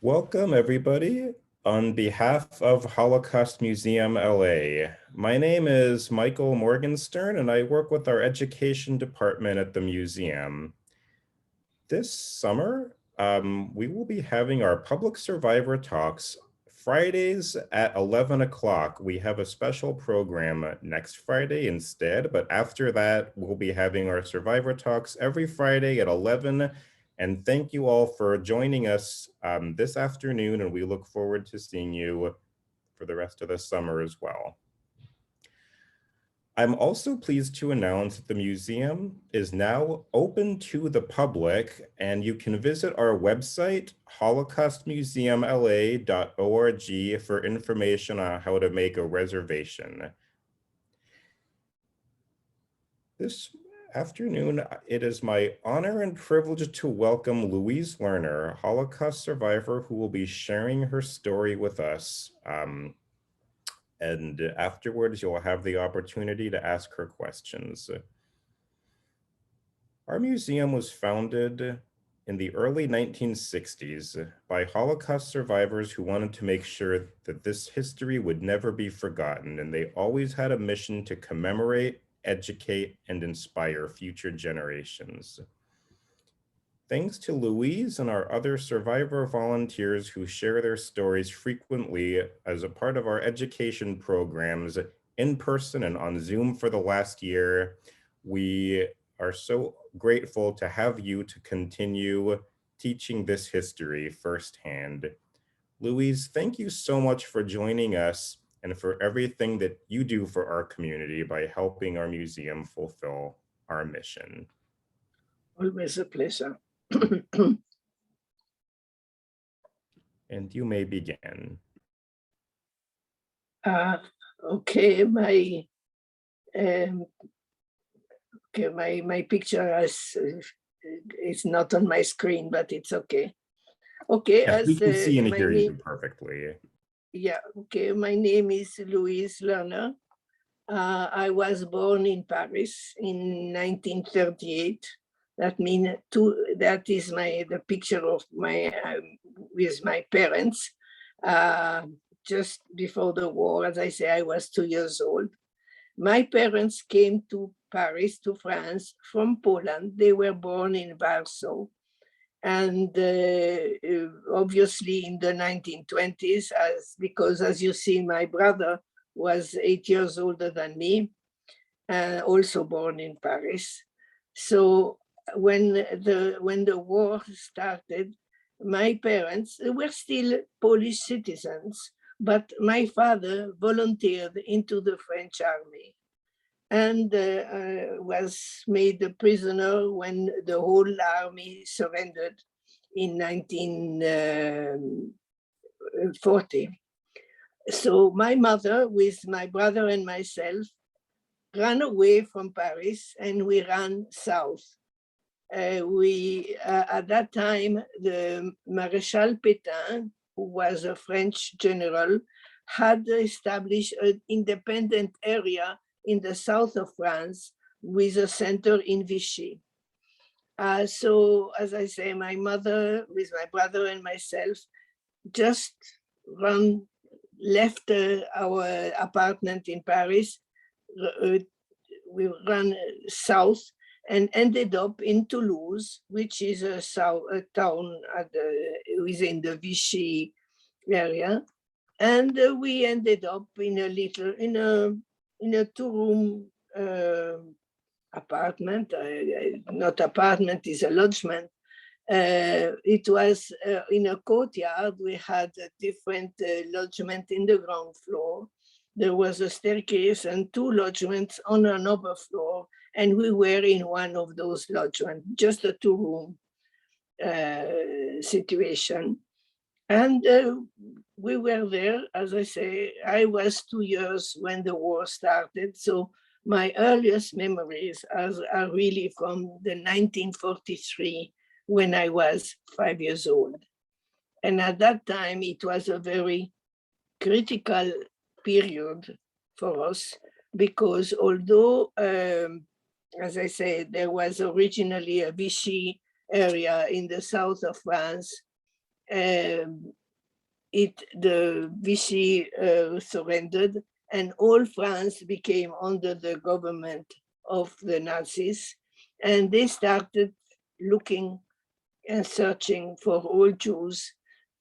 Welcome, everybody. On behalf of Holocaust Museum LA, my name is Michael Morgenstern, and I work with our education department at the museum. This summer, we will be having our public survivor talks Fridays at 11 o'clock. We have a special program next Friday instead, but after that, we'll be having our survivor talks every Friday at 11. And thank you all for joining us this afternoon, and we look forward to seeing you for the rest of the summer as well. I'm also pleased to announce that the museum is now open to the public, and you can visit our website, holocaustmuseumla.org, for information on how to make a reservation. This afternoon, it is my honor and privilege to welcome Louise Lerner, a Holocaust survivor who will be sharing her story with us. And afterwards, you'll have the opportunity to ask her questions. Our museum was founded in the early 1960s by Holocaust survivors who wanted to make sure that this history would never be forgotten, and they always had a mission to commemorate, educate, and inspire future generations. Thanks to Louise and our other survivor volunteers who share their stories frequently as a part of our education programs in person and on Zoom for the last year, we are so grateful to have you to continue teaching this history firsthand. Louise, thank you so much for joining us and for everything that you do for our community by helping our museum fulfill our mission. Always a pleasure. And you may begin. Okay, my picture is not on my screen, but it's okay. Okay, yeah, we can see and hear you perfectly. Yeah, okay, my name is Louise Lerner. I was born in Paris in 1938. That means that is the picture of my with my parents just before the war. As I say, I was 2 years old. My parents came to Paris, to France, from Poland. They were born in Warsaw. And obviously in the 1920s, because as you see, my brother was 8 years older than me, also born in Paris. So when the war started, my parents were still Polish citizens, but my father volunteered into the French army and was made a prisoner when the whole army surrendered in 1940. So my mother, with my brother and myself, ran away from Paris and we ran south. At that time, the Maréchal Pétain, who was a French general, had established an independent area in the south of France with a center in Vichy. So, as I say, my mother, with my brother and myself, just left our apartment in Paris. We ran south and ended up in Toulouse, which is a town within the Vichy area. And we ended up in a 2-room apartment. Not apartment, is a lodgement. It was in a courtyard. We had a different lodgement in the ground floor. There was a staircase and 2 lodgements on another floor. And we were in one of those lodgements, just a 2-room situation. And we were there, as I say, I was 2 years when the war started. So my earliest memories are really from the 1943, when I was 5 years old. And at that time, it was a very critical period for us, because although, as I said, there was originally a Vichy area in the south of France, the Vichy surrendered, and all France became under the government of the Nazis, and they started looking and searching for all Jews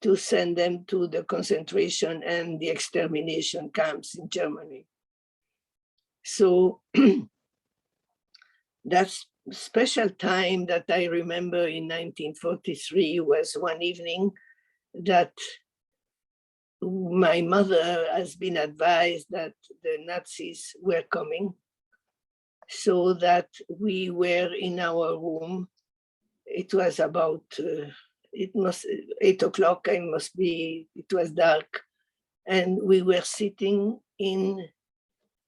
to send them to the concentration and the extermination camps in Germany. So that special time that I remember in 1943 was one evening that my mother has been advised that the Nazis were coming, so that we were in our room. It was about, it must 8 o'clock, it was dark. And we were sitting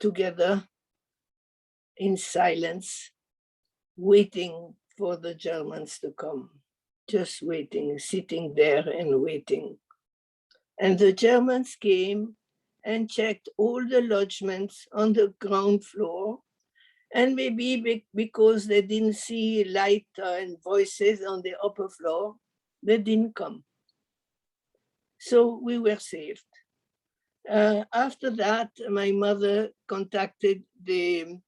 together in silence, waiting for the Germans to come, just waiting, sitting there and waiting. And the Germans came and checked all the lodgements on the ground floor. And maybe because they didn't see light and voices on the upper floor, they didn't come. So we were saved. After that, my mother contacted the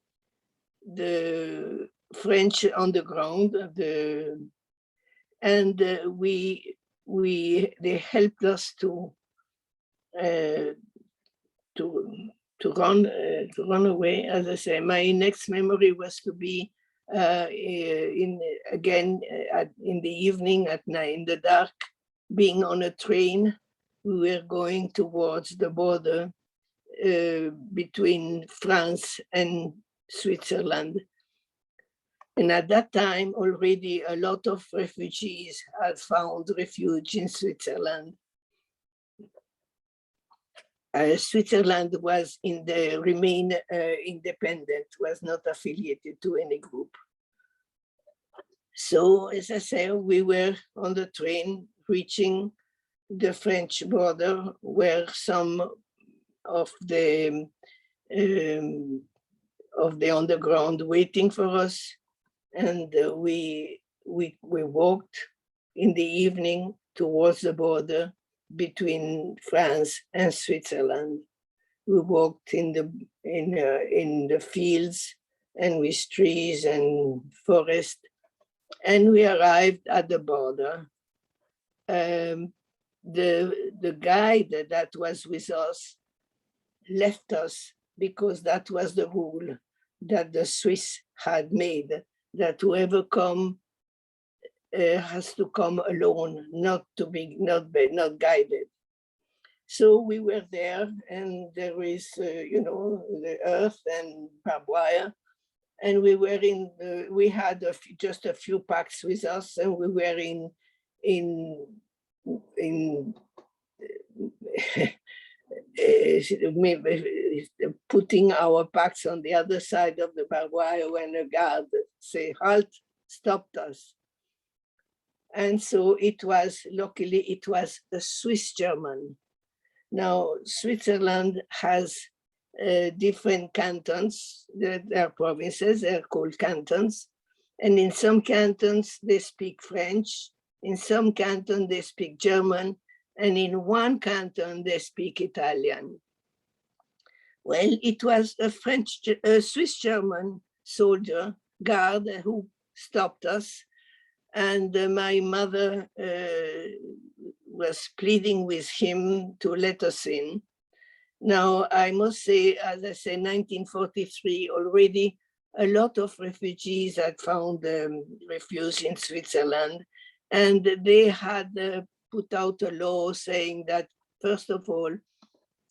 French on the ground, and they helped us to run away. As I say, my next memory was to be in the evening at night in the dark, being on a train. We were going towards the border between France and Switzerland. And at that time, already a lot of refugees had found refuge in Switzerland. Switzerland was remain independent, was not affiliated to any group. So, as I say, we were on the train reaching the French border, where some of the underground waiting for us, and we walked in the evening towards the border between France and Switzerland. We walked in the fields and with trees and forest, and we arrived at the border. The guide that was with us left us because that was the rule that the Swiss had made, that whoever come has to come alone, not guided. So we were there, and there is, the earth and barbed wire, and we had just a few packs with us, and we were putting our packs on the other side of the barbed wire when a guard say halt, stopped us. And so luckily it was a Swiss German. Now, Switzerland has different cantons. There are provinces, they're called cantons. And in some cantons, they speak French. In some cantons, they speak German. And in one canton, they speak Italian. Well, it was a Swiss-German soldier, guard, who stopped us. And my mother was pleading with him to let us in. Now, I must say, as I say, 1943, already a lot of refugees had found refuge in Switzerland. And they had put out a law saying that, first of all,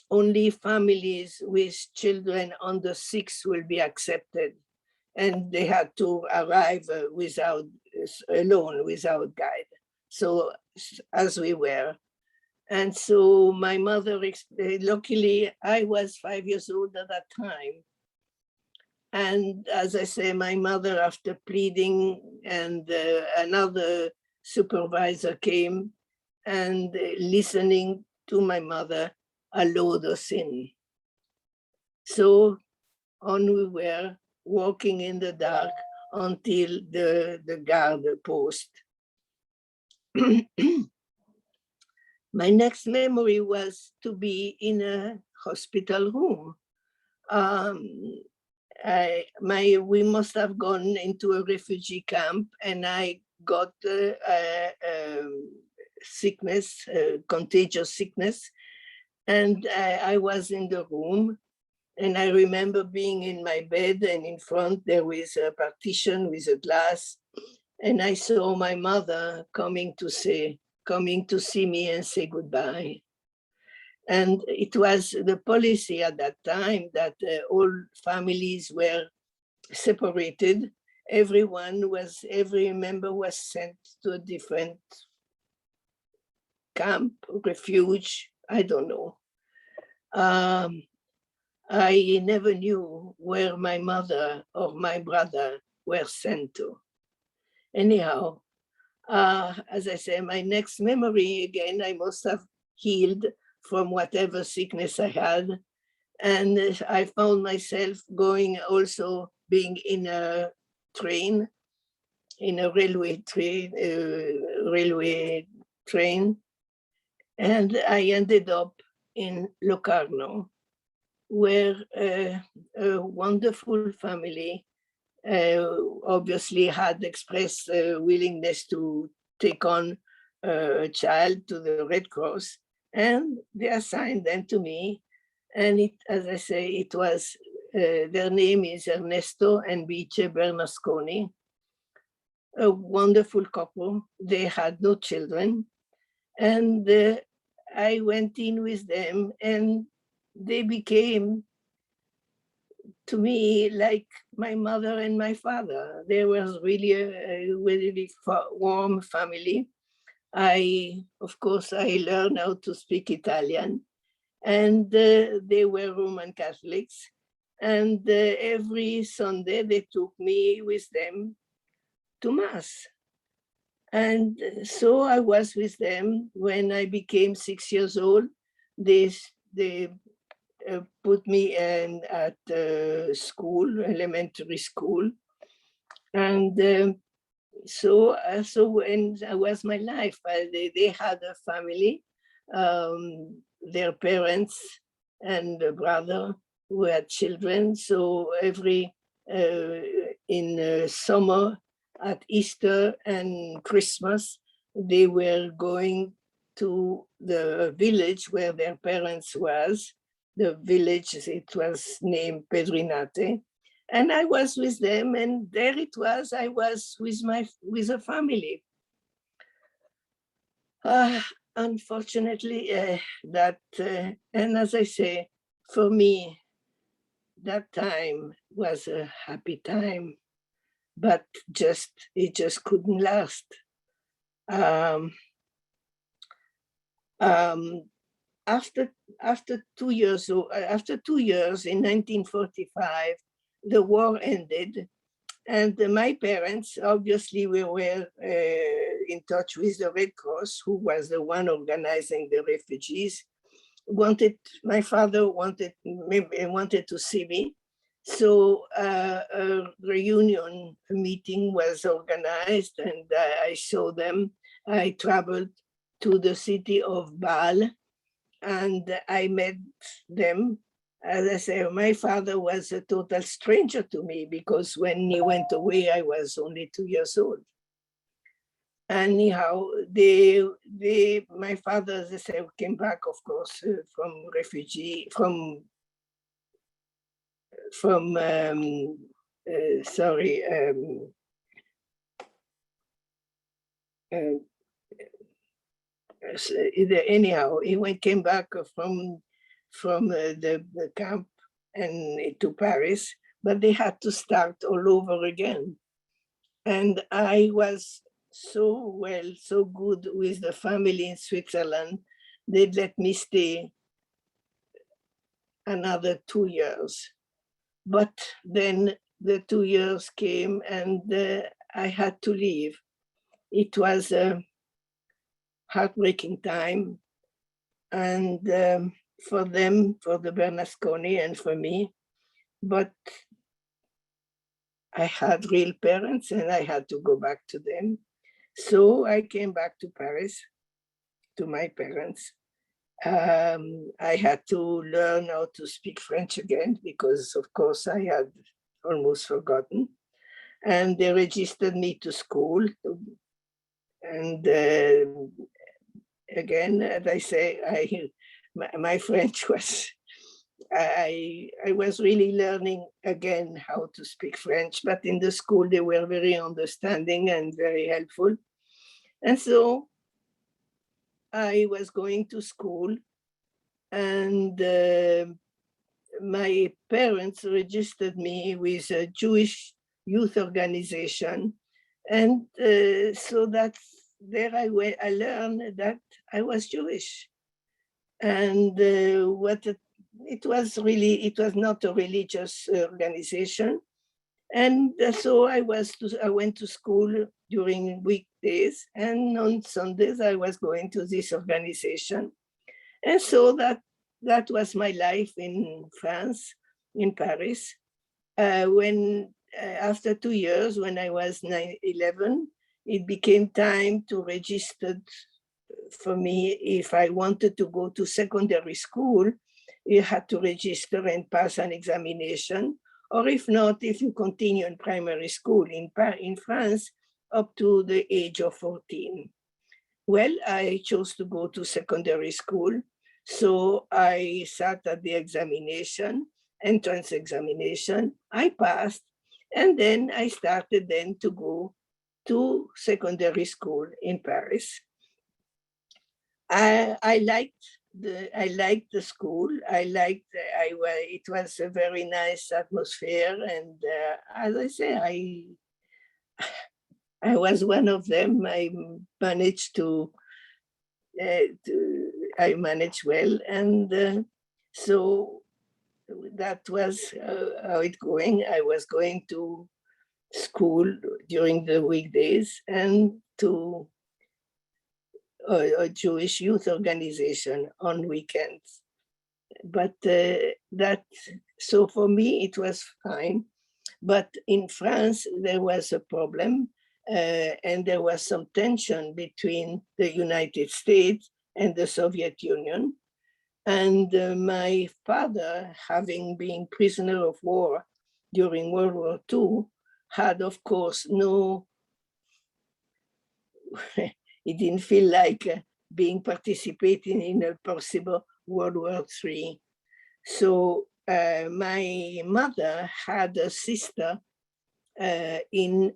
only families with children under 6 will be accepted. And they had to arrive alone, without guide. So, as we were. And so my mother, luckily, I was 5 years old at that time. And as I say, my mother, after pleading, and another supervisor came, and listening to my mother, allowed us in. So on we were, walking in the dark until the guard post. My next memory was to be in a hospital room. We must have gone into a refugee camp, and I got sickness, contagious sickness, and I was in the room. And I remember being in my bed, and in front there was a partition with a glass, and I saw my mother coming to see me and say goodbye. And it was the policy at that time that all families were separated. Every member was sent to a different camp, refuge, I don't know. I never knew where my mother or my brother were sent to. Anyhow, as I say, my next memory, again, I must have healed from whatever sickness I had. And I found myself being in a train, in a railway train. And I ended up in Locarno, where a wonderful family obviously had expressed willingness to take on a child to the Red Cross, and they assigned them to me. And as I say, it was, their name is Ernesto and Bice Bernasconi, a wonderful couple. They had no children. And I went in with them, and they became, to me, like my mother and my father. There was really a really warm family. Of course, I learned how to speak Italian, and they were Roman Catholics. And every Sunday they took me with them to Mass. And so I was with them. When I became 6 years old, they put me at school, elementary school. And so when I was my life, they had a family, their parents and a brother who had children. So in summer, at Easter and Christmas, they were going to the village where their parents was. The village, it was named Pedrinate. And I was with them, and there it was, I was with a family. Unfortunately, and as I say, for me, that time was a happy time, but it just couldn't last. After 2 years, after 2 years in 1945, the war ended, and my parents, obviously, we were in touch with the Red Cross, who was the one organizing the refugees. My father wanted to see me. So a reunion meeting was organized, and I saw them. I traveled to the city of Bâle, and I met them. As I say, my father was a total stranger to me, because when he went away, I was only 2 years old. Anyhow, my father, as I say, came back, of course, anyhow, came back from the camp and to Paris, but they had to start all over again. And I was so good with the family in Switzerland. They let me stay another 2 years. But then the 2 years came, and I had to leave. It was a heartbreaking time, and for them, for the Bernasconi, and for me. But I had real parents, and I had to go back to them. So I came back to Paris, to my parents. I had to learn how to speak French again because, of course, I had almost forgotten. And they registered me to school. And again, as I say, my French was, I was really learning again how to speak French, but in the school they were very understanding and very helpful. And so I was going to school, and my parents registered me with a Jewish youth organization. And so that's there I learned that I was Jewish. And it was not a religious organization. And so I went to school during weekdays, and on Sundays I was going to this organization. And so that was my life in France, in Paris. When after 2 years, when I was 11, it became time to register for me. If I wanted to go to secondary school, you had to register and pass an examination. Or if not, if you continue in primary school in France, up to the age of 14. Well, I chose to go to secondary school. So I sat at the examination, entrance examination. I passed. And then I started then to go to secondary school in Paris. I liked the school. It was a very nice atmosphere. And as I say, I was one of them. I managed I managed well. And so that was how it going. I was going to school during the weekdays and to a Jewish youth organization on weekends. But so for me, it was fine. But in France, there was a problem, and there was some tension between the United States and the Soviet Union. And my father, having been prisoner of war during World War II, had, of course, he didn't feel like participating in a possible World War III. So my mother had a sister in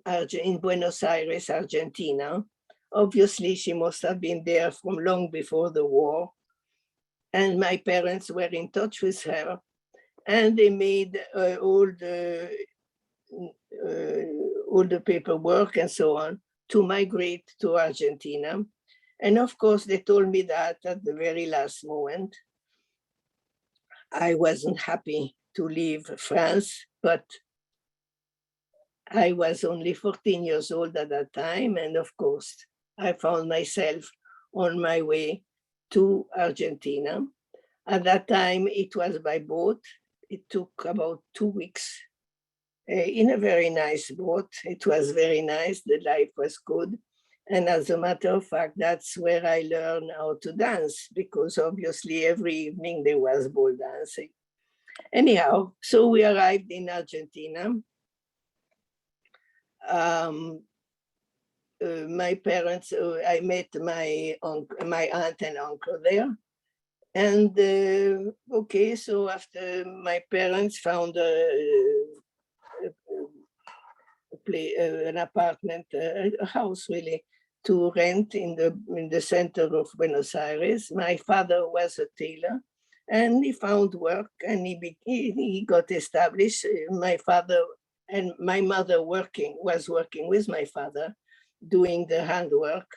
Buenos Aires, Argentina. Obviously, she must have been there from long before the war. And my parents were in touch with her, and they made all the paperwork and so on to migrate to Argentina. And of course, they told me that at the very last moment. I wasn't happy to leave France, but I was only 14 years old at that time. And of course, I found myself on my way to Argentina. At that time, it was by boat. It took about 2 weeks in a very nice boat. It was very nice. The life was good. And as a matter of fact, that's where I learned how to dance, because obviously every evening there was ball dancing. Anyhow, so we arrived in Argentina. My parents, I met my aunt and uncle there. And okay, so after my parents found an apartment, a house really, to rent in the center of Buenos Aires. My father was a tailor, and he found work, and he got established. My father and my mother was working with my father, doing the handwork,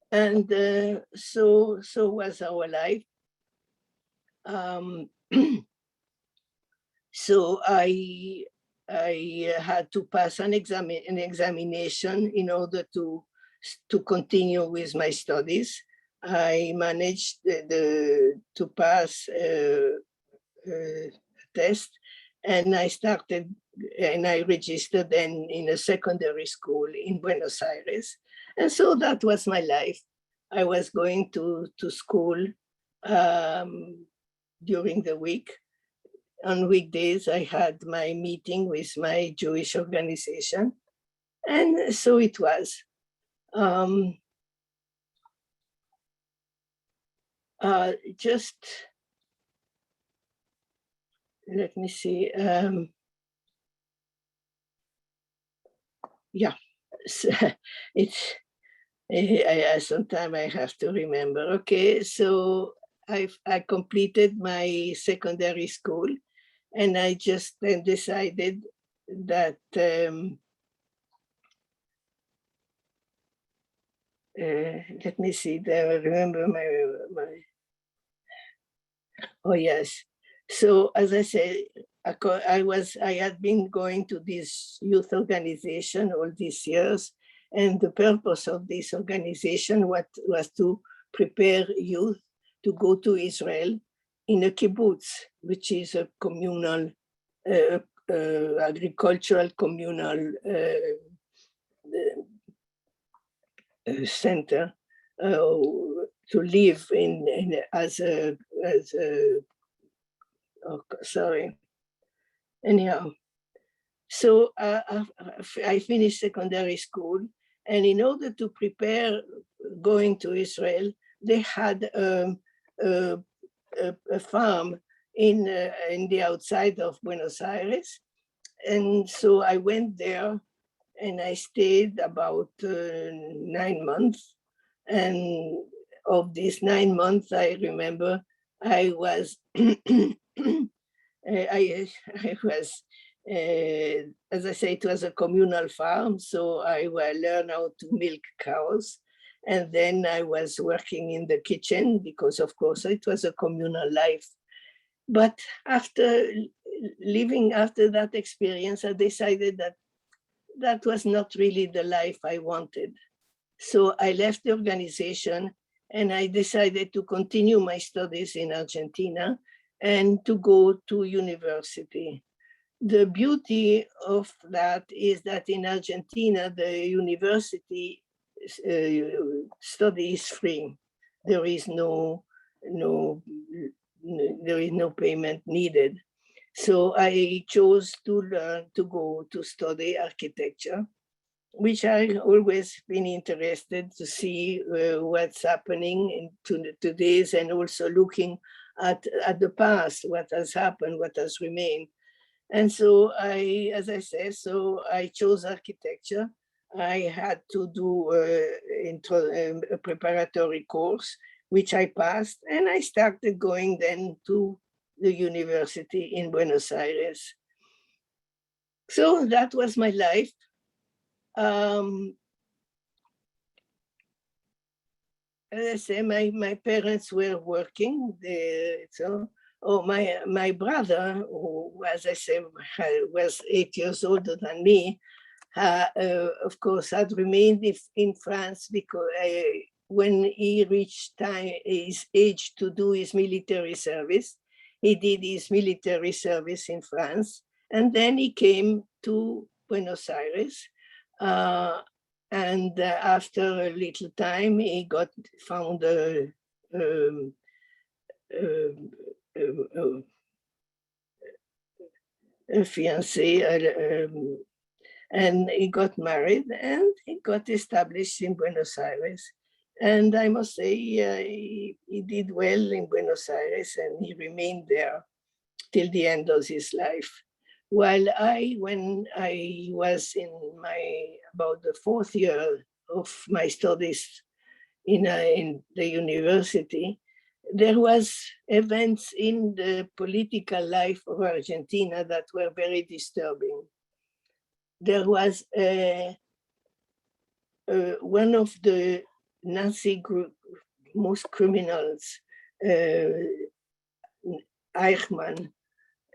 and so was our life. So I had to pass an examination in order to continue with my studies. I managed to pass a test, and I registered then in a secondary school in Buenos Aires. And so that was my life. I was going to school during the week. On weekdays, I had my meeting with my Jewish organization. And so it was. Just let me see. Yeah, so it's sometimes I have to remember. Okay, so I completed my secondary school, and I just then decided that let me see. There, I remember my. Oh yes. So as I said, I had been going to this youth organization all these years, and the purpose of this organization was to prepare youth to go to Israel in a kibbutz, which is a communal, agricultural communal center to live in as a oh, sorry. Anyhow, so I finished secondary school, and in order to prepare going to Israel, they had a farm in the outside of Buenos Aires, and so I went there, and I stayed about 9 months, and of these 9 months, I remember I was. I was, as I say, it was a communal farm, so I learned how to milk cows. And then I was working in the kitchen because, of course, it was a communal life. But after living after that experience, I decided that that was not really the life I wanted. So I left the organization, and I decided to continue my studies in Argentina and to go to university. The beauty of that is that in Argentina, the university study is free. There is no payment needed. So I chose to learn to go to study architecture, which I've always been interested to see what's happening in today's, and also looking at the past, what has happened, what has remained. And so as I said, so I chose architecture. I had to do a preparatory course, which I passed, and I started going then to the university in Buenos Aires. So that was my life. As I say, my parents were working. My brother, who, as I say, was 8 years older than me, of course, had remained in France because when he reached his age to do his military service, he did his military service in France, and then he came to Buenos Aires. And after a little time, he found a fiancé, and he got married, and he got established in Buenos Aires. And I must say, he did well in Buenos Aires, and he remained there till the end of his life. While when I was in about the 4th year of my studies in the university, there was events in the political life of Argentina that were very disturbing. There was one of the Nazi group, most criminals, Eichmann.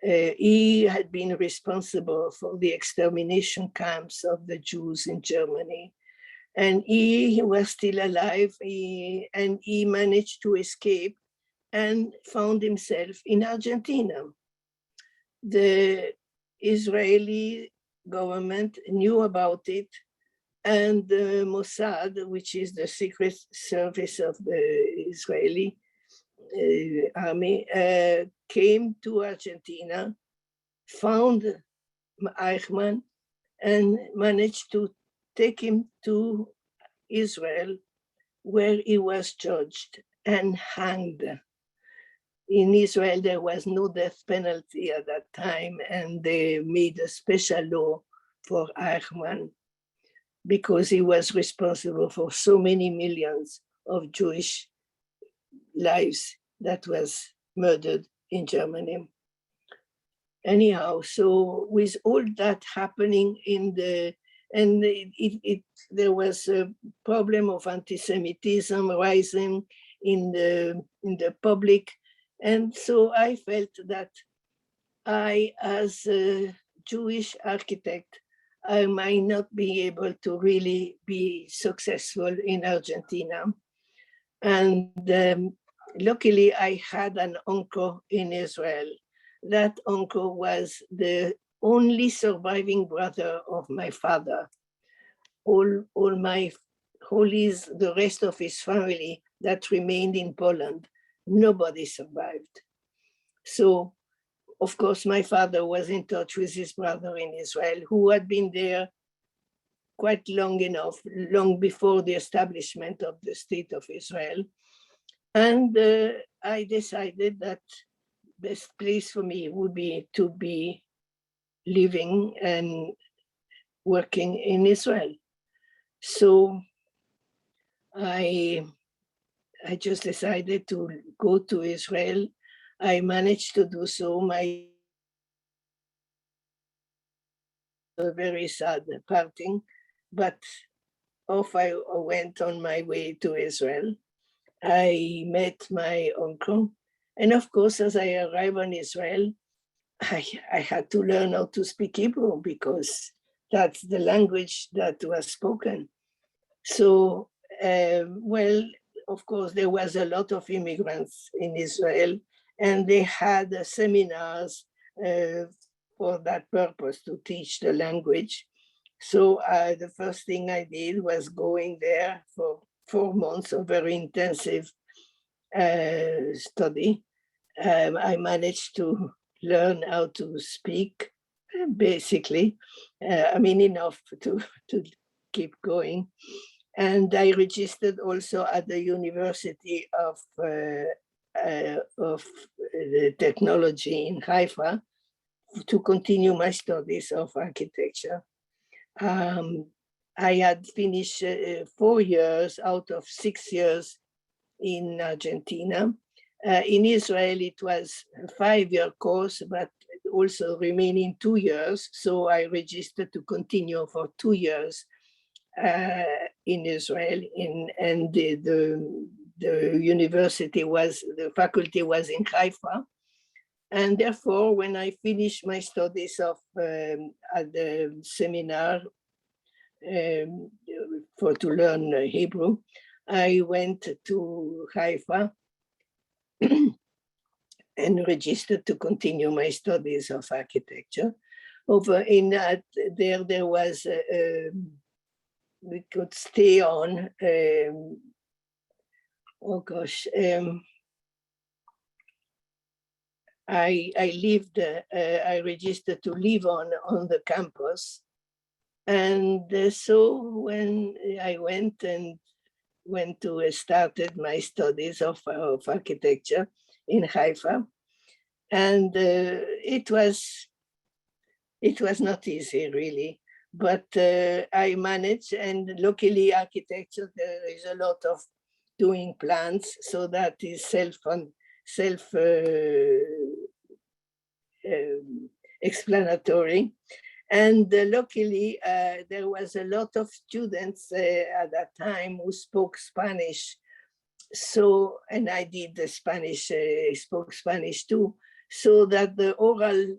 He had been responsible for the extermination camps of the Jews in Germany. And he was still alive, and he managed to escape and found himself in Argentina. The Israeli government knew about it, And the Mossad, which is the secret service of the Israeli army, came to Argentina, found Eichmann, and managed to take him to Israel, where he was judged and hanged. In Israel, there was no death penalty at that time, and they made a special law for Eichmann because he was responsible for so many millions of Jewish lives that was murdered in Germany. Anyhow, so with all that happening there was a problem of anti-Semitism rising in the public. And so I felt that I, as a Jewish architect, I might not be able to really be successful in Argentina. And luckily, I had an uncle in Israel. That uncle was the only surviving brother of my father. The rest of his family that remained in Poland, nobody survived. So, of course, my father was in touch with his brother in Israel, who had been there quite long enough, long before the establishment of the State of Israel. And I decided that best place for me would be to be living and working in Israel. So I just decided to go to Israel. I managed to do so. A very sad parting, but off I went on my way to Israel. I met my uncle. And of course, as I arrived in Israel, I had to learn how to speak Hebrew because that's the language that was spoken. So, well, of course, there was a lot of immigrants in Israel, and they had seminars for that purpose, to teach the language. So the first thing I did was going there for 4 months of very intensive study. I managed to learn how to speak, basically. Enough to keep going. And I registered also at the University of the Technology in Haifa to continue my studies of architecture. I had finished 4 years out of 6 years in Argentina. In Israel, it was a 5-year course, but also remaining 2 years. So I registered to continue for 2 years in Israel. And the university the faculty was in Haifa. And therefore, when I finished my studies at the seminar to learn Hebrew, I went to Haifa and registered to continue my studies of architecture. There was, we could stay on, I registered to live on the campus. And so when I started my studies of architecture in Haifa, and it was not easy, really, but I managed. And luckily, architecture, there is a lot of doing plans, so that is self-explanatory. And luckily, there was a lot of students at that time who spoke Spanish. So, and I did the Spanish, spoke Spanish too, so that the oral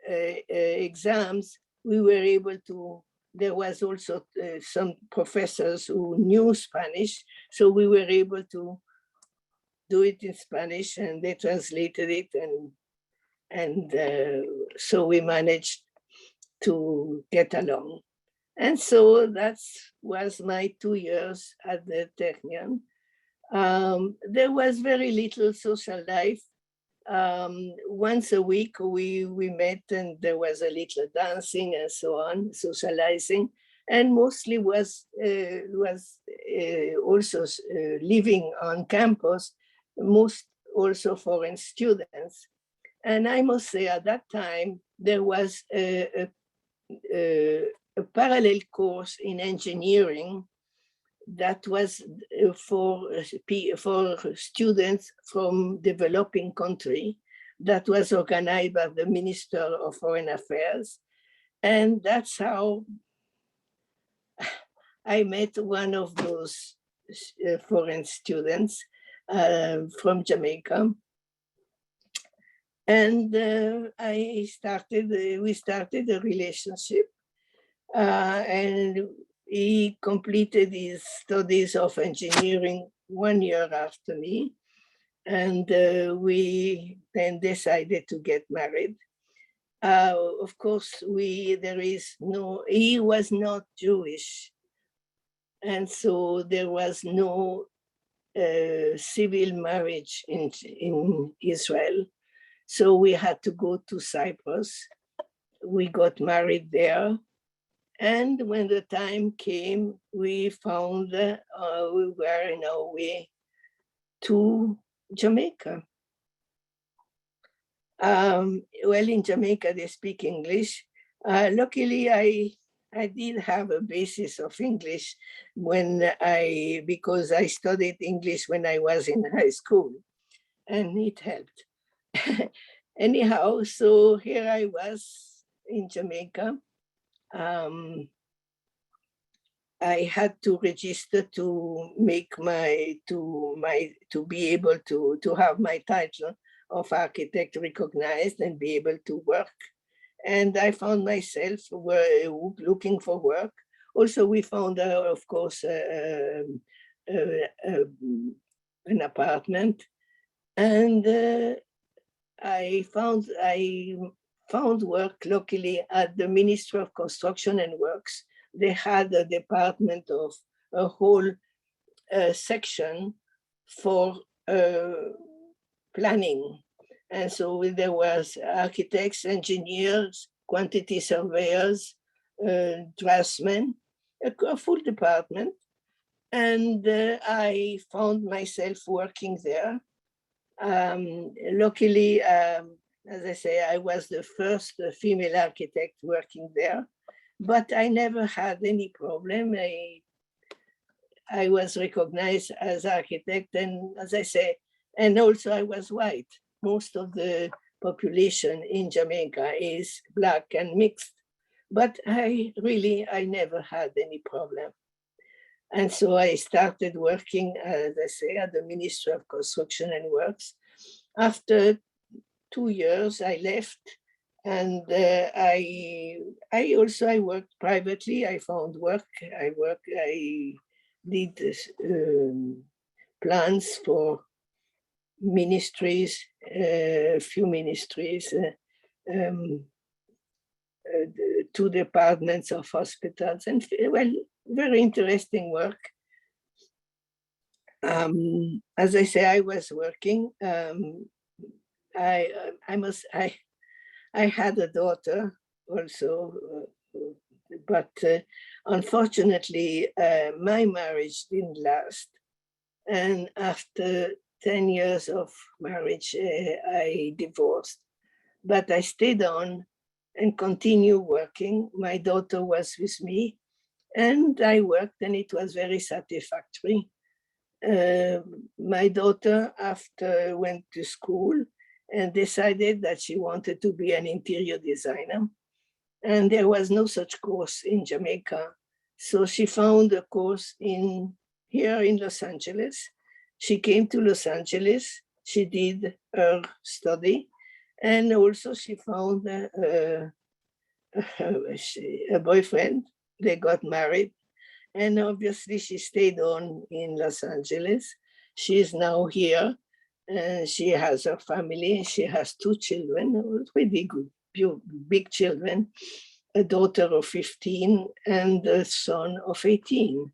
exams, we were able to, there was also some professors who knew Spanish, so we were able to do it in Spanish, and they translated it, and so we managed to get along. And so that was my 2 years at the Technion. There was very little social life. Once a week we met, and there was a little dancing and so on, socializing, and mostly was also living on campus, most also foreign students. And I must say, at that time there was a parallel course in engineering that was for students from developing country, that was organized by the Minister of Foreign Affairs. And that's how I met one of those foreign students from Jamaica. And we started a relationship, and he completed his studies of engineering 1 year after me, and we then decided to get married. Of course, he was not Jewish, and so there was no civil marriage in Israel. So we had to go to Cyprus. We got married there. And when the time came, we found we were in our way to Jamaica. Well, in Jamaica, they speak English. Luckily, I did have a basis of English because I studied English when I was in high school, and it helped. Anyhow, so here I was in Jamaica. I had to register to be able to have my title of architect recognized and be able to work. And I found myself looking for work. Also, we found, of course, an apartment, and I found work luckily at the Ministry of Construction and Works. They had a department of a whole section for planning. And so there was architects, engineers, quantity surveyors, draftsmen, a full department. And I found myself working there. Luckily, as I say, I was the first female architect working there, but I never had any problem. I was recognized as architect, and as I say, and also I was white. Most of the population in Jamaica is Black and mixed, but I never had any problem. And so I started working, as I say, at the Ministry of Construction and Works. After 2 years, I left, and I worked privately. I found work. I did plans for ministries, a few ministries, 2 departments of hospitals, and well, very interesting work. As I say, I was working. I had a daughter also, but unfortunately, my marriage didn't last. And after 10 years of marriage, I divorced. But I stayed on and continued working. My daughter was with me, and I worked, and it was very satisfactory. My daughter after went to school and decided that she wanted to be an interior designer. And there was no such course in Jamaica. So she found a course here in Los Angeles. She came to Los Angeles, she did her study, and also she found a boyfriend. They got married, and obviously she stayed on in Los Angeles. She is now here, and she has her family. She has 2 children, pretty good, big children. a daughter of 15 and a son of 18.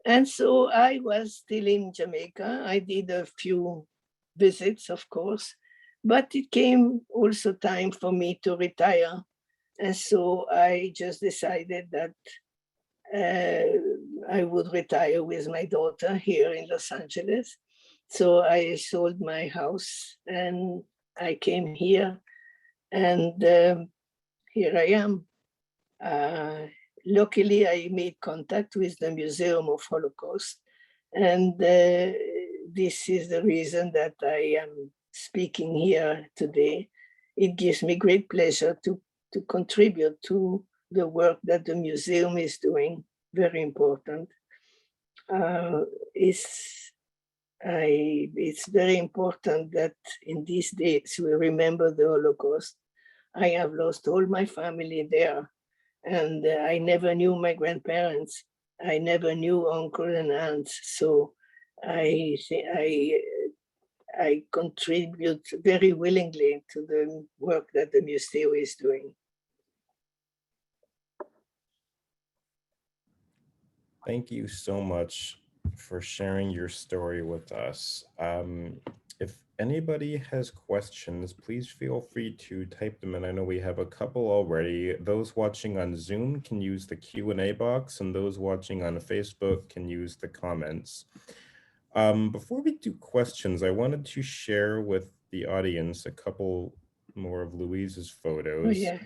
And so I was still in Jamaica. I did a few visits, of course, but it came also time for me to retire. And so I just decided that I would retire with my daughter here in Los Angeles. So I sold my house and I came here, and here I am. Luckily, I made contact with the Museum of Holocaust, and this is the reason that I am speaking here today. It gives me great pleasure to contribute to the work that the museum is doing, very important. It's very important that in these days we remember the Holocaust. I have lost all my family there, and I never knew my grandparents. I never knew uncle and aunts. So I contribute very willingly to the work that the museum is doing. Thank you so much for sharing your story with us. If anybody has questions, please feel free to type them in. I know we have a couple already. Those watching on Zoom can use the Q&A box, and those watching on Facebook can use the comments. Before we do questions, I wanted to share with the audience a couple more of Louise's photos. Oh, yeah.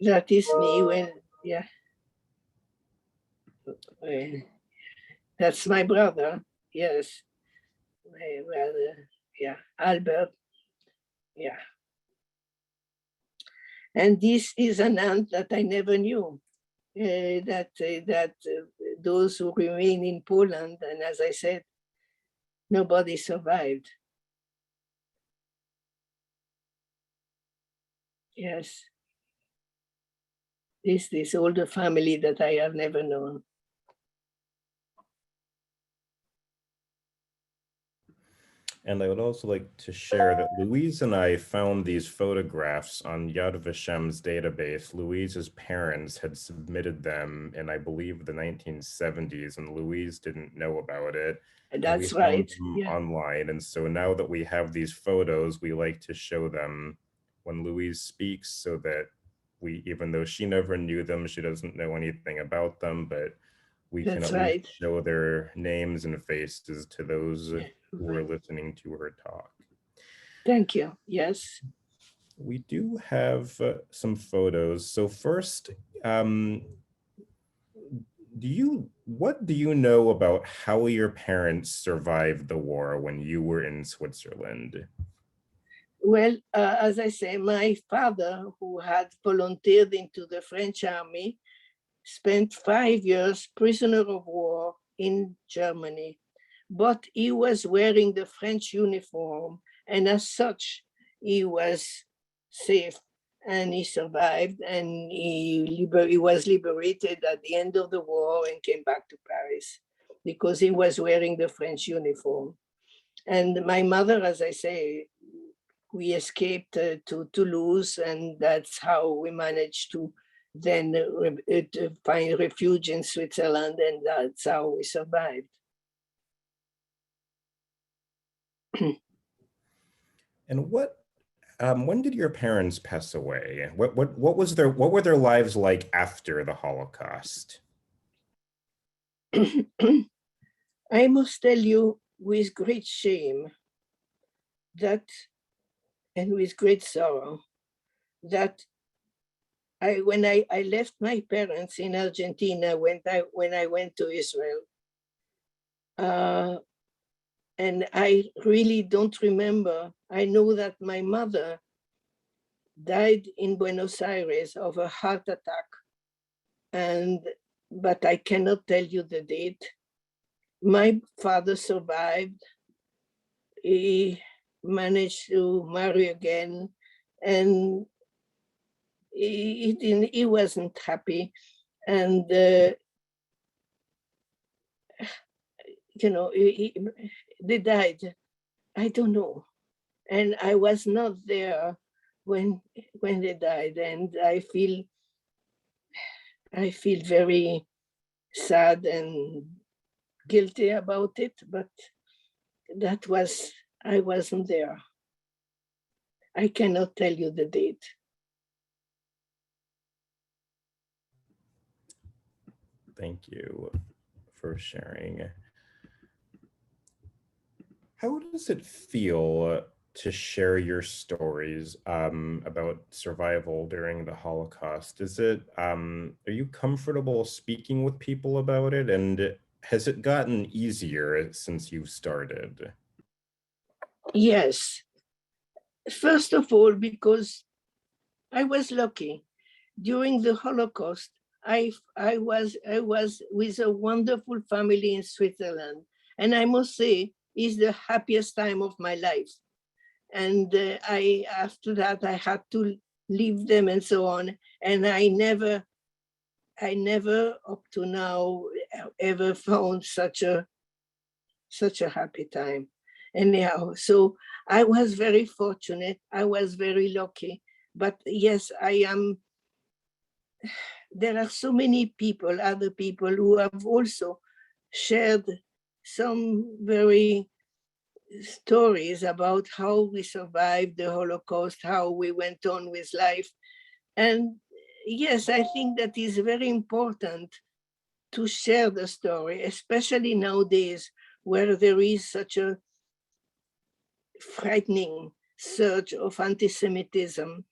That is me when, yeah. That's my brother, yes. My brother, yeah, Albert, yeah. And this is an aunt that I never knew. That those who remain in Poland, and as I said, nobody survived. Yes. This older family that I have never known. And I would also like to share that Louise and I found these photographs on Yad Vashem's database. Louise's parents had submitted them in, I believe, the 1970s, and Louise didn't know about it. That's and we right. found them Yeah. online. And so now that we have these photos, we like to show them when Louise speaks, so that we, even though she never knew them, she doesn't know anything about them, but we can That's at least right. show their names and faces to those Yeah. who are listening to her talk. Thank you. Yes. We do have some photos. So first, what do you know about how your parents survived the war when you were in Switzerland? Well, as I say, my father, who had volunteered into the French army, spent 5 years prisoner of war in Germany, but he was wearing the French uniform, and as such, he was safe and he survived, and he was liberated at the end of the war and came back to Paris because he was wearing the French uniform. And my mother, as I say, we escaped to Toulouse, and that's how we managed to then to find refuge in Switzerland, and that's how we survived. And when did your parents pass away? What were their lives like after the Holocaust? I must tell you with great shame that, and with great sorrow, that when I left my parents in Argentina when I went to Israel, and I really don't remember. I know that my mother died in Buenos Aires of a heart attack, but I cannot tell you the date. My father survived. He managed to marry again, and he wasn't happy. And, they died. I don't know. And I was not there when they died, and I feel very sad and guilty about it, but I wasn't there. I cannot tell you the date. Thank you for sharing. How does it feel to share your stories about survival during the Holocaust? Are you comfortable speaking with people about it? And has it gotten easier since you've started? Yes. First of all, because I was lucky. During the Holocaust, I was with a wonderful family in Switzerland, and I must say, it's the happiest time of my life. And after that, I had to leave them and so on. And I never up to now ever found such a happy time. Anyhow, so I was very fortunate. I was very lucky. But yes, I am. There are so many people, other people who have also shared some very stories about how we survived the Holocaust, how we went on with life. And yes, I think that is very important to share the story, especially nowadays where there is such a frightening surge of anti-Semitism.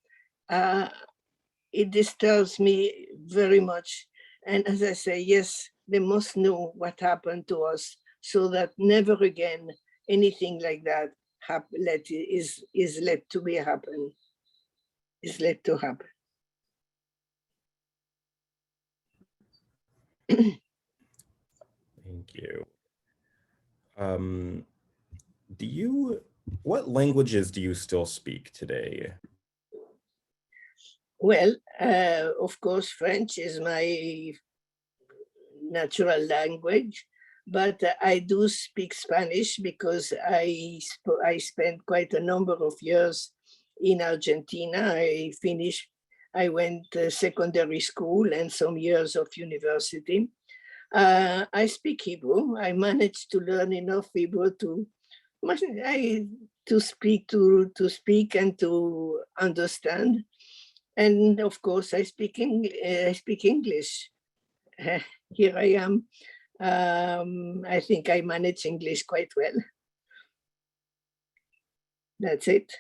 It disturbs me very much. And as I say, yes, they must know what happened to us so that never again anything like that is let to happen. Thank you. What languages do you still speak today? Well, of course, French is my natural language, but I do speak Spanish because I spent quite a number of years in Argentina. I went to secondary school and some years of university. I speak Hebrew. I managed to learn enough Hebrew to speak and to understand. And of course, I speak English. Here I am. I think I manage English quite well. That's it.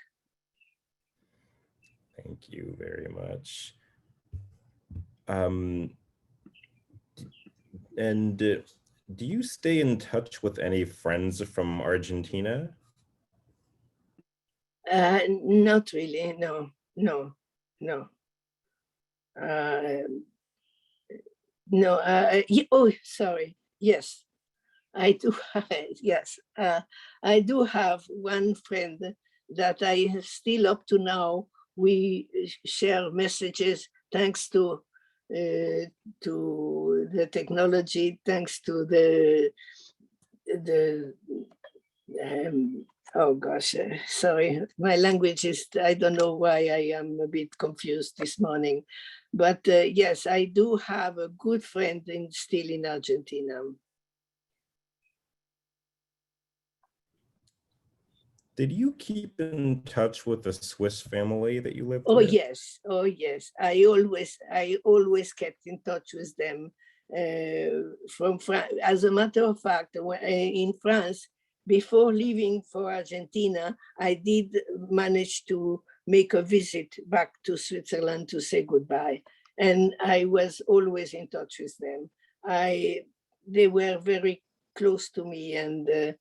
Thank you very much. Um, and do you stay in touch with any friends from Argentina? Not really. No. No. Oh, sorry. Yes, I do. Yes, I do have one friend that I still up to now. We share messages thanks to the technology, thanks to the oh gosh, sorry, my language is, I don't know why I am a bit confused this morning. But yes, I do have a good friend still in Argentina. Did you keep in touch with the Swiss family that you lived Oh with? yes, I always kept in touch with them. From France, as a matter of fact, in France, before leaving for Argentina, I did manage to make a visit back to Switzerland to say goodbye, and I was always in touch with them. They were very close to me, and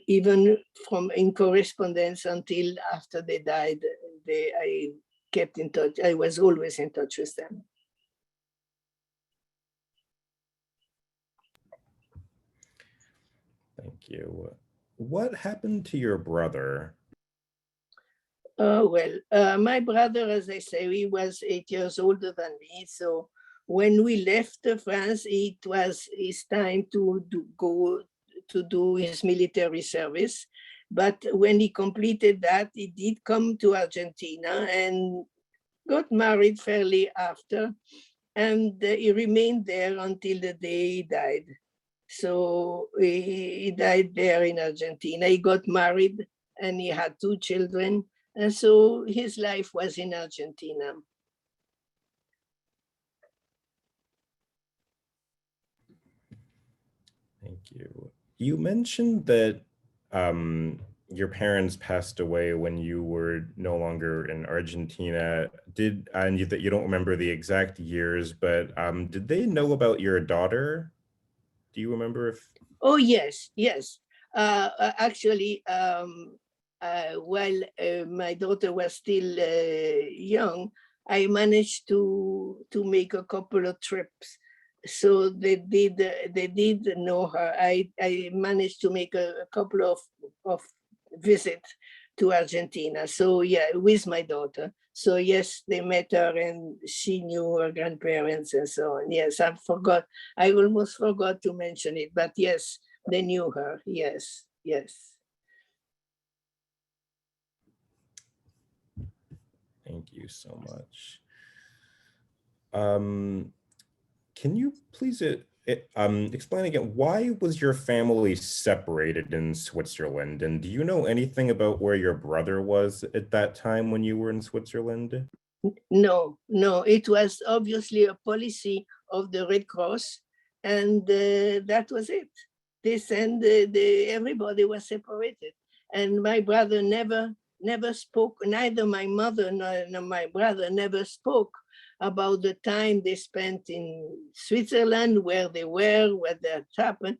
even from in correspondence until after they died, I kept in touch. I was always in touch with them. Thank you. What happened to your brother? Oh, well, my brother, as I say, he was 8 years older than me. So when we left France, it was his time to go to do his military service. But when he completed that, he did come to Argentina and got married fairly after, and he remained there until the day he died. So he died there in Argentina. He got married and he had 2 children. And so his life was in Argentina. Thank you. You mentioned that your parents passed away when you were no longer in Argentina. That you don't remember the exact years, but did they know about your daughter? Do you remember if? Oh, yes, yes. Actually, while my daughter was still young, I managed to make a couple of trips. So they did know her. I managed to make a couple of visits to Argentina. So yeah, with my daughter. So yes, they met her and she knew her grandparents and so on. Yes, I almost forgot to mention it, but yes, they knew her. Yes, yes. Thank you so much. Um, can you please explain again, why was your family separated in Switzerland? And do you know anything about where your brother was at that time when you were in Switzerland? No, no, it was obviously a policy of the Red Cross, and that was it. This and everybody was separated, and my brother never spoke. Neither my mother nor my brother never spoke about the time they spent in Switzerland, where they were, what had happened.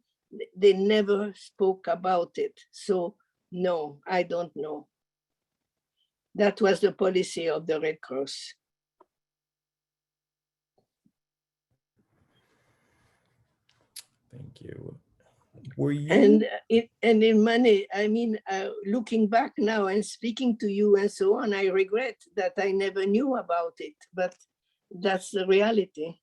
They never spoke about it. So no, I don't know. That was the policy of the Red Cross. Thank you. Were And you in money, I mean, looking back now and speaking to you and so on, I regret that I never knew about it, but that's the reality.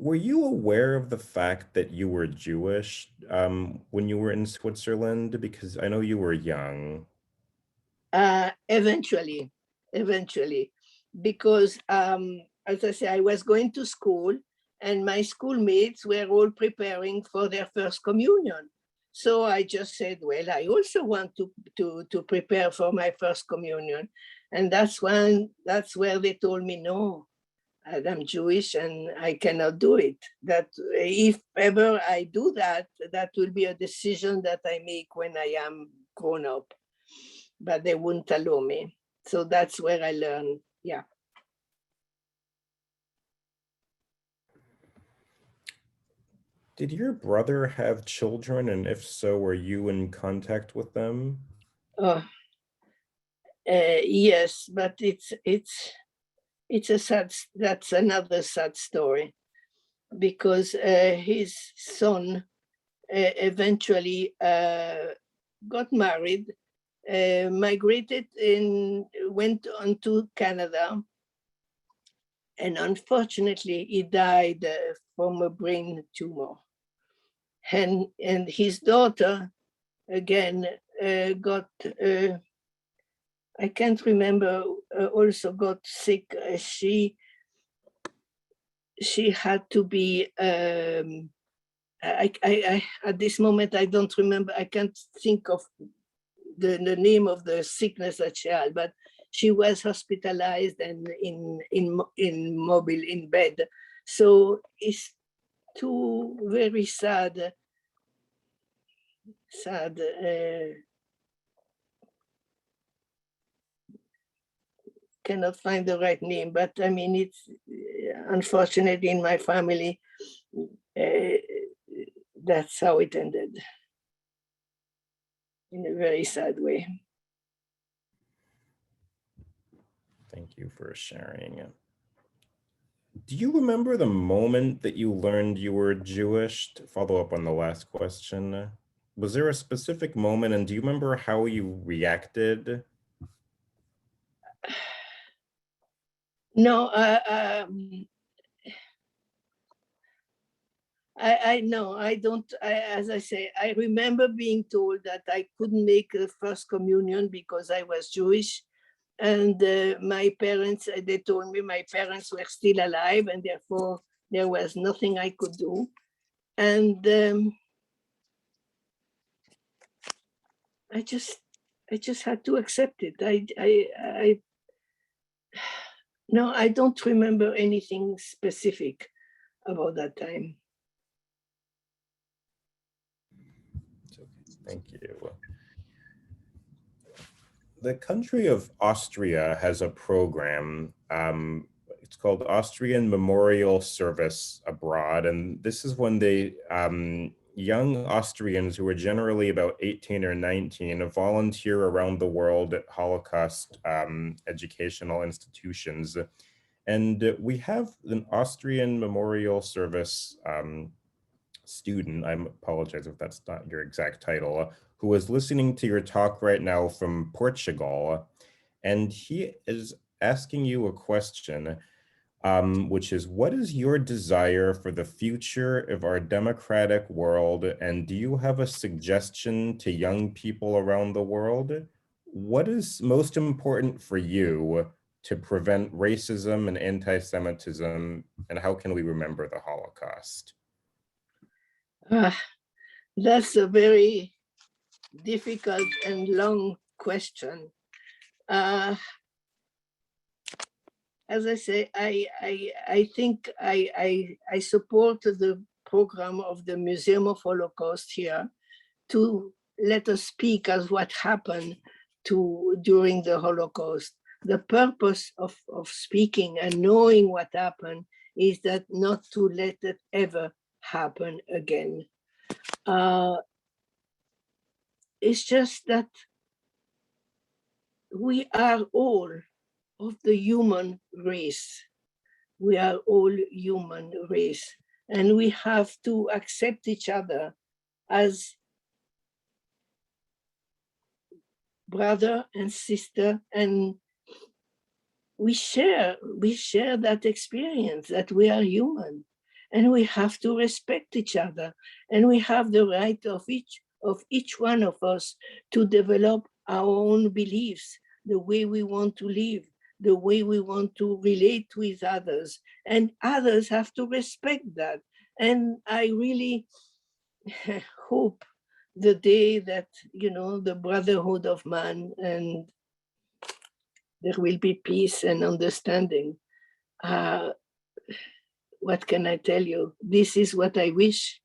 were you aware of the fact that you were Jewish when you were in Switzerland? Because I know you were young. Eventually, because as I say, I was going to school and my schoolmates were all preparing for their first communion. So I just said, well, I also want to prepare for my first communion. And that's where they told me, no, I'm Jewish and I cannot do it. That if ever I do that, that will be a decision that I make when I am grown up. But they wouldn't allow me. So that's where I learned, yeah. Did your brother have children? And if so, were you in contact with them? Uh, yes, but it's a that's another sad story because his son eventually got married, migrated and went on to Canada. And unfortunately, he died from a brain tumor. And his daughter, again, got, I can't remember, also got sick. She had to be, at this moment, I don't remember, I can't think of the name of the sickness that she had, but she was hospitalized and in mobile in bed. So it's two very sad. Cannot find the right name, but I mean it's unfortunately in my family. That's how it ended, in a very sad way. Thank you for sharing. Do you remember the moment that you learned you were Jewish? To follow up on the last question, was there a specific moment, and do you remember how you reacted? No, I know, I don't, as I say, I remember being told that I couldn't make the first communion because I was Jewish. And my parents, they told me my parents were still alive and therefore there was nothing I could do. And I just had to accept it. No, I don't remember anything specific about that time. It's okay. Thank you. The country of Austria has a program. It's called Austrian Memorial Service Abroad. And this is when they, young Austrians who are generally about 18 or 19 volunteer around the world at Holocaust educational institutions. And we have an Austrian Memorial Service student, I apologize if that's not your exact title, who is listening to your talk right now from Portugal. And he is asking you a question, which is, what is your desire for the future of our democratic world? And do you have a suggestion to young people around the world? What is most important for you to prevent racism and anti-Semitism? And how can we remember the Holocaust? That's a very difficult and long question. As I say, I think I support the program of the Museum of Holocaust here to let us speak as what happened during the Holocaust. The purpose of speaking and knowing what happened is that not to let it ever happen again. It's just that we are all of the human race. We are all human race, and we have to accept each other as brother and sister, and we share that experience that we are human, and we have to respect each other, and we have the right of each one of us to develop our own beliefs, the way we want to live, the way we want to relate with others, and others have to respect that. And I really hope the day that, the brotherhood of man, and there will be peace and understanding. What can I tell you? This is what I wish.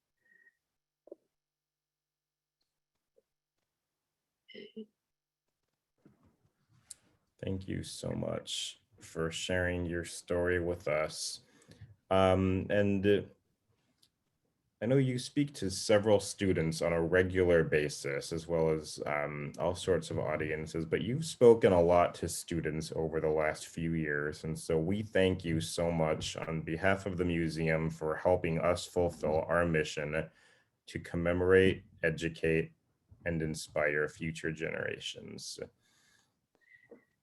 Thank you so much for sharing your story with us. And I know you speak to several students on a regular basis, as well as all sorts of audiences, but you've spoken a lot to students over the last few years. And so we thank you so much on behalf of the museum for helping us fulfill our mission to commemorate, educate, and inspire future generations.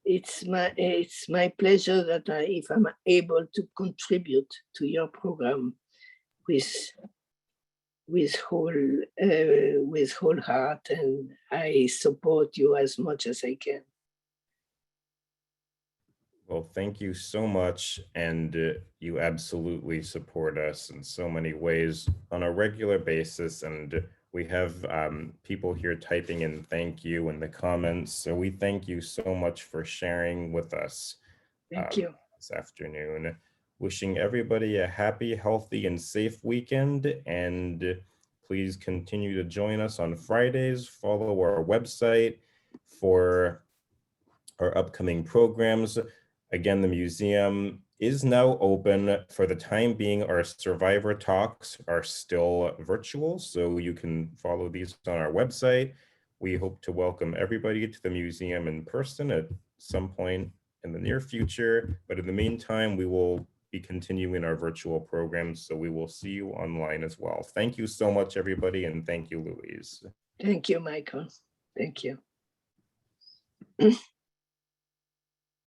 It's my pleasure that if I'm able to contribute to your program with whole heart, and I support you as much as I can. Well, thank you so much. And you absolutely support us in so many ways on a regular basis. And we have people here typing in thank you in the comments. So we thank you so much for sharing with us Thank you. this afternoon. Wishing everybody a happy, healthy, and safe weekend. And please continue to join us on Fridays. Follow our website for our upcoming programs. Again, the museum is now open. For the time being, our survivor talks are still virtual, so you can follow these on our website. We hope to welcome everybody to the museum in person at some point in the near future, but in the meantime, we will be continuing our virtual programs, so we will see you online as well. Thank you so much, everybody, and thank you, Louise. Thank you, Michael. Thank you.